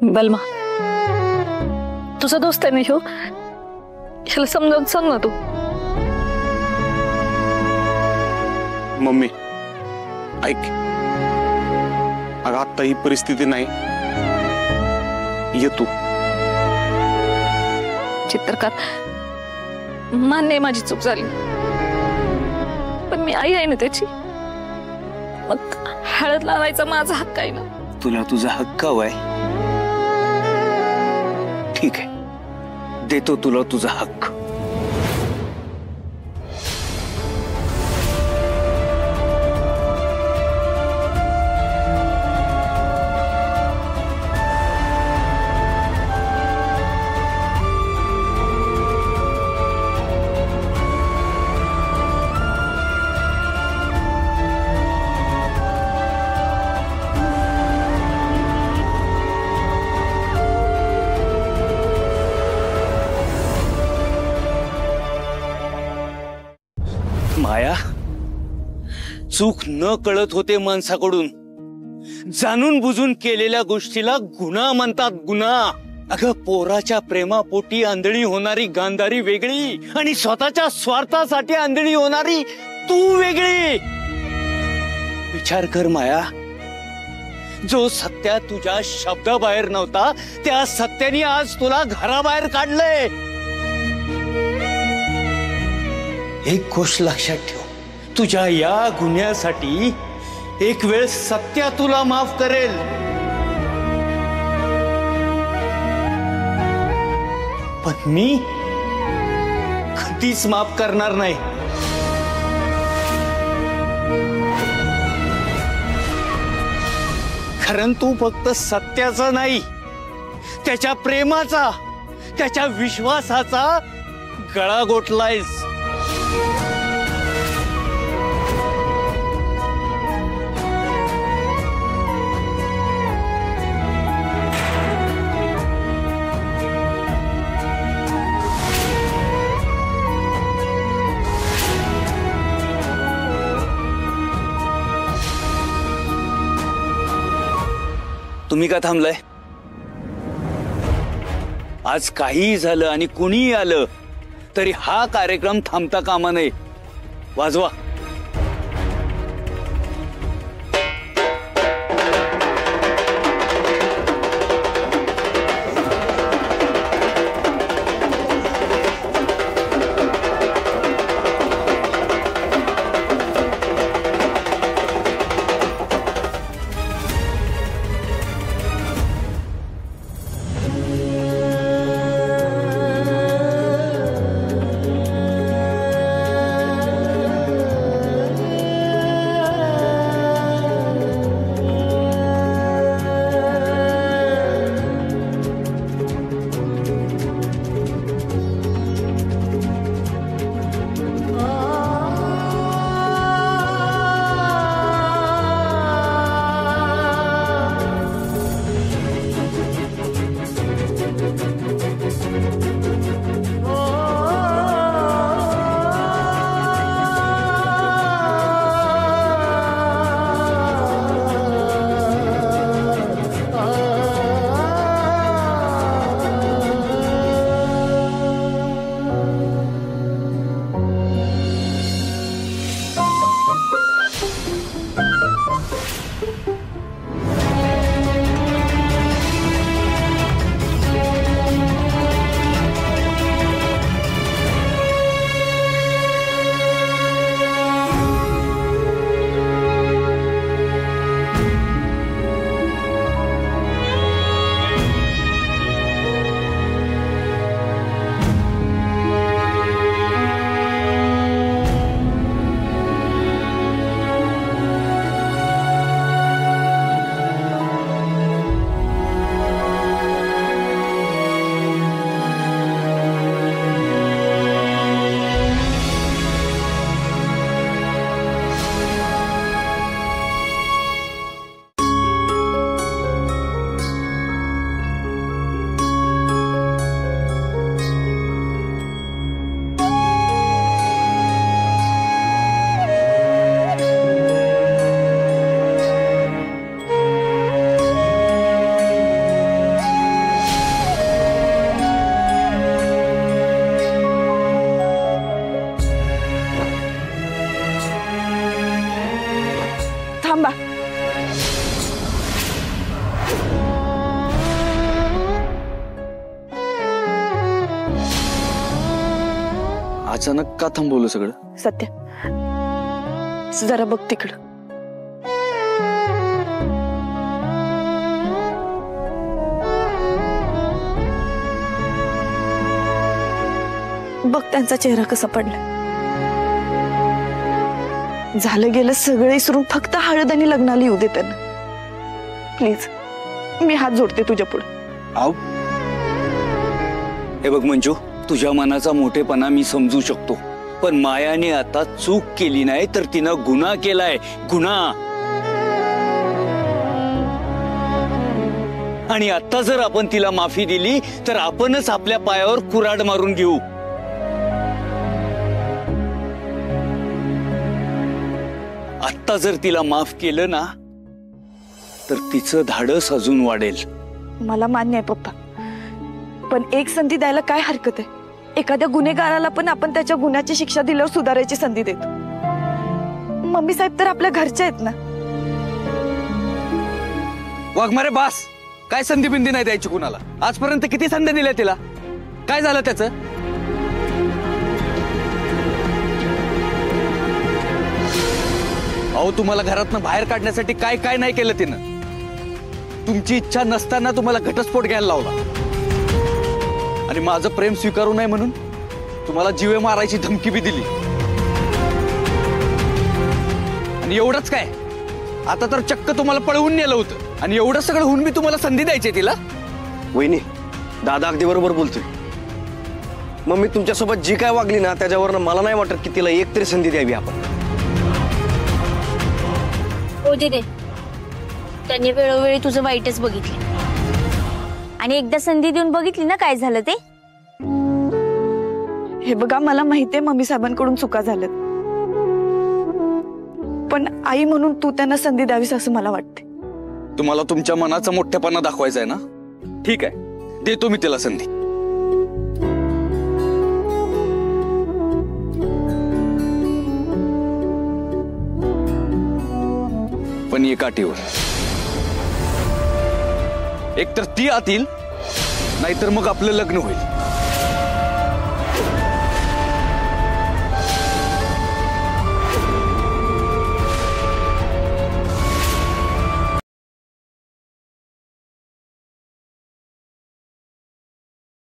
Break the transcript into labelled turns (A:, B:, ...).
A: बलमा, तुझा दोस्त आहे ना ह्यो, ह्याला समजावून सांग ना तू.
B: मम्मी ऐक, अगं आता ही परिस्थिती नाही, ये तू.
A: चित्रकार, मान्य आहे माझी चूक झाली, पण मी आई आहे ना त्याची. मग हळद लावायचा माझा हक्क आहे ना.
C: तुला तुझा हक्क हवाय, ठीक आहे, देतो तुला तुझा हक्क. माया, चूक न कळत होते माणसाकडून. जाणून बुजून केलेल्या गोष्टीला गुन्हा म्हणतात, गुन्हा. अगं, पोराच्या प्रेमापोटी आंधळी होणारी गांधारी वेगळी आणि स्वतःच्या स्वार्थासाठी आंधळी होणारी तू वेगळी. विचार कर माया, जो सत्या तुझ्या शब्दाबाहेर नव्हता, त्या सत्याने आज तुला घराबाहेर काढलंय. एक गोष्ट लक्षात ठेव, तुझ्या या गुन्ह्यासाठी एक वेळ सत्या तुला माफ करेल, पण मी कधीच माफ करणार नाही. कारण तू फक्त सत्याचा नाही, त्याच्या प्रेमाचा, त्याच्या विश्वासाचा गळा घोटलायस. तुम्ही का थांबलाय? आज काहीही झालं आणि कुणीही आलं तरी हा कार्यक्रम थांबता कामा नये. वाजवा.
D: अचानक का थांबवलं सगळं?
A: सत्या जरा बघ तिकडं. बघ त्यांचा चेहरा कसा पडला. झालं गेलं सगळं विसरून फक्त हळद आणि लग्नाला येऊ दे त्यांना. प्लीज मी हात जोडते तुझ्या पुढे.
C: आव हे बघ मंजू, तुझ्या मनाचा मोठेपणा मी समजू शकतो, पण मायाने आता चूक केली नाही तर तिनं गुन्हा केलाय, गुन्हा. आणि आता जर आपण तिला माफी दिली तर आपणच आपल्या पायावर कुऱ्हाड मारून घेऊ. आत्ता जर तिला माफ केलं ना तर तिचं धाडस अजून वाढेल.
A: मला मान्य आहे पप्पा, पण एक संधी द्यायला काय हरकत आहे? एखाद्या गुन्हेगाराला पण आपण त्याच्या गुन्ह्याची शिक्षा दिल्यावर सुधारायची संधी देतो. मम्मी साहेब तर आपल्या घरचे आहेत ना.
D: वाघमारे बास, काय संधी बिंदी नाही द्यायची कुणाला. आजपर्यंत किती संधी दिल्या तिला, काय झालं त्याचं? अहो तुम्हाला घरातनं बाहेर काढण्यासाठी काय काय नाही केलं तिनं. तुमची इच्छा नसताना तुम्हाला घटस्फोट घ्यायला लावला आणि माझं प्रेम स्वीकारू नये म्हणून तुम्हाला जीवे मारायची धमकी बी दिली. आणि एवढंच काय, आता तर चक्क तुम्हाला पळवून नेलं होतं. आणि एवढं सगळं होऊन मी तुम्हाला संधी द्यायची तिला?
E: वहिनी, दादा अगदी बरोबर बोलतोय. मग मी तुमच्यासोबत जी काय वागली ना त्याच्यावरनं मला नाही वाटत की तिला एक तरी संधी द्यावी आपण.
F: हो दे, त्यांनी वेळोवेळी तुझं वाईटच बघितले आणि एकदा संधी देऊन बघितली ना काय झालं ते.
A: हे बघा, मला माहितीये मम्मी साहेबांकडून चुका झाल्यात, पण आई म्हणून तू त्यांना संधी द्यावीस असं मला वाटते.
D: तुम्हाला तुमच्या मनाचा मोठेपणा दाखवायचा आहे ना? ठीक आहे, देतो मी तिला संधी. पण एका अटीवर. एकतर ती आत येईल, नाहीतर मग आपलं लग्न होईल.